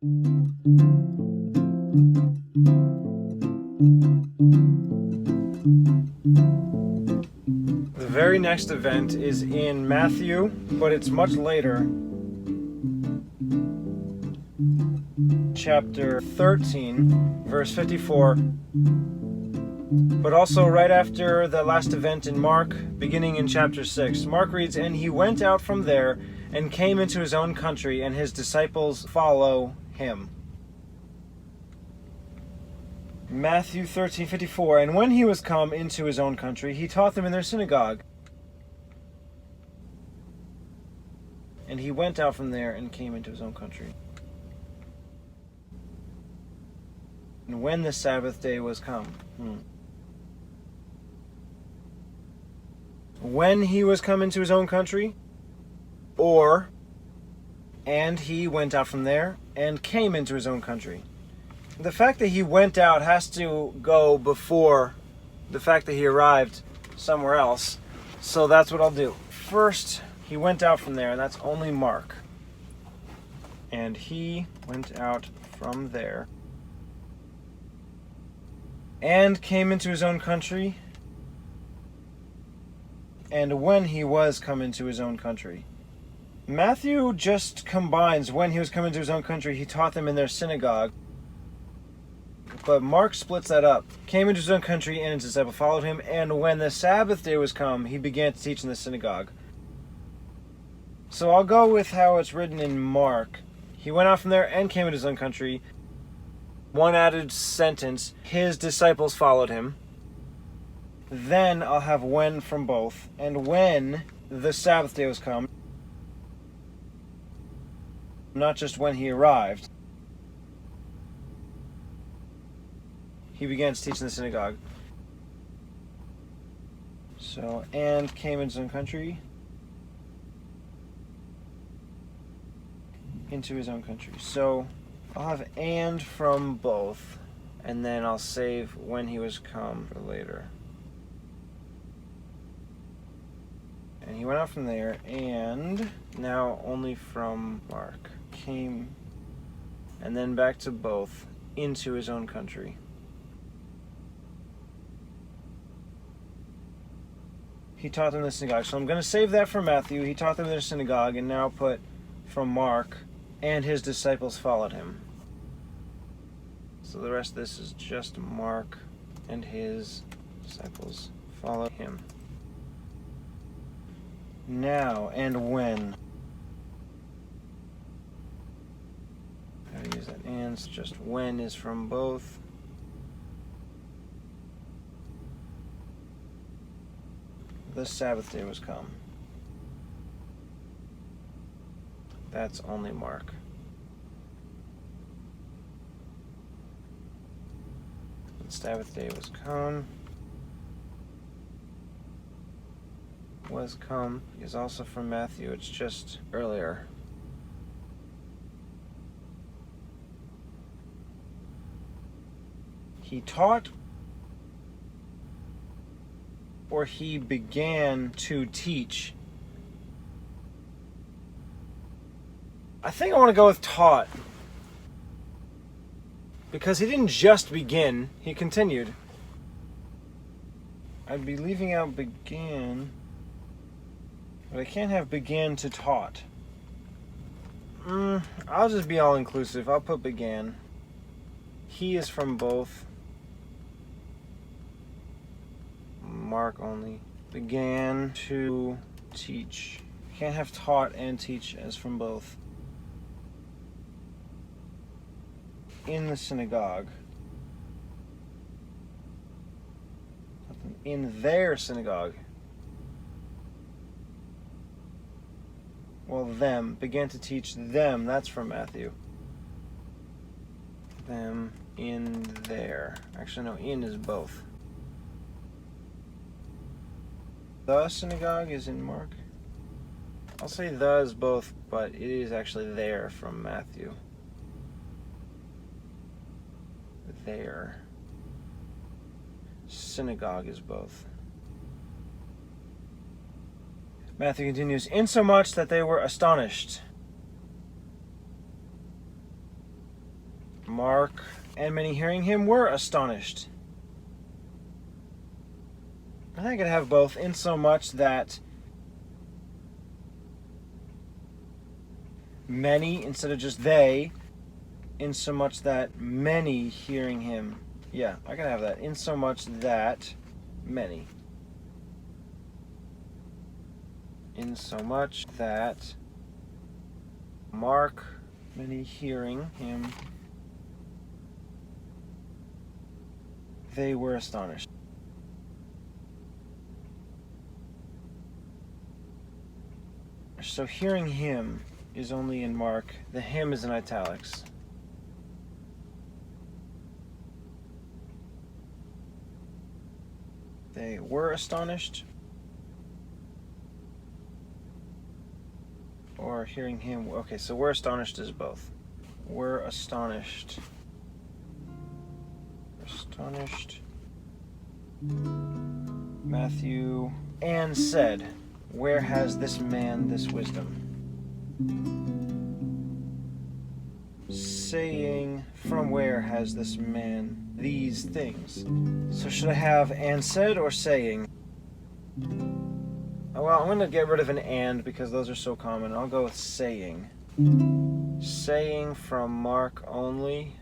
The very next event is in Matthew, but it's much later. Chapter 13, verse 54. But also right after the last event in Mark, beginning in chapter 6. Mark reads, "And he went out from there and came into his own country, and his disciples follow him." Matthew 13:54. "And when he was come into his own country, he taught them in their synagogue. And he went out from there and came into his own country. And when the Sabbath day was come." When he was come into his own country, or and he went out from there and came into his own country. The fact that he went out has to go before the fact that he arrived somewhere else. So that's what I'll do. First, he went out from there, and that's only Mark. And he went out from there and came into his own country, and when he was come into his own country. Matthew just combines when he was come into his own country, he taught them in their synagogue. But Mark splits that up. Came into his own country, and his disciples followed him, and when the Sabbath day was come, he began to teach in the synagogue. So I'll go with how it's written in Mark. He went out from there and came into his own country. One added sentence, his disciples followed him. Then I'll have when from both. And when the Sabbath day was come, not just when he arrived, he began to teach in the synagogue. So, and came into his own country. Into his own country. So, I'll have and from both. And then I'll save when he was come for later. And he went out from there, and now only from Mark. Came, and then back to both, into his own country. He taught them in the synagogue. So I'm going to save that for Matthew. He taught them in their synagogue, and now put from Mark, and his disciples followed him. So the rest of this is just Mark, and his disciples followed him. Now, and when. How to use that and, it's just when is from both. The Sabbath day was come. That's only Mark. The Sabbath day was come. Was come is also from Matthew. It's just earlier. He taught, or he began to teach. I think I want to go with taught, because he didn't just begin, he continued. I'd be leaving out began, but I can't have began to taught. I'll just be all inclusive. I'll put began. He is from both. Mark only. Began to teach. Can't have taught and teach as from both. In the synagogue. In their synagogue. Well, them. Began to teach them. That's from Matthew. Them in there. Actually, no, in is both. The synagogue is in Mark. I'll say the is both, but it is actually there from Matthew. There. Synagogue is both. Matthew continues, insomuch that they were astonished. Mark and many hearing him were astonished. I think I could have both, in so much that many instead of just they, in so much that many hearing him. Yeah, I can have that. In so much that many. In so much that Mark, many hearing him, they were astonished. So hearing him is only in Mark. The him is in italics. They were astonished. Or hearing him. Okay, so we're astonished is both. We're astonished. Astonished. Matthew. And said, where has this man this wisdom? Saying, from where has this man these things? So should I have and said or saying? Well, I'm going to get rid of an and because those are so common. I'll go with saying. Saying from Mark only.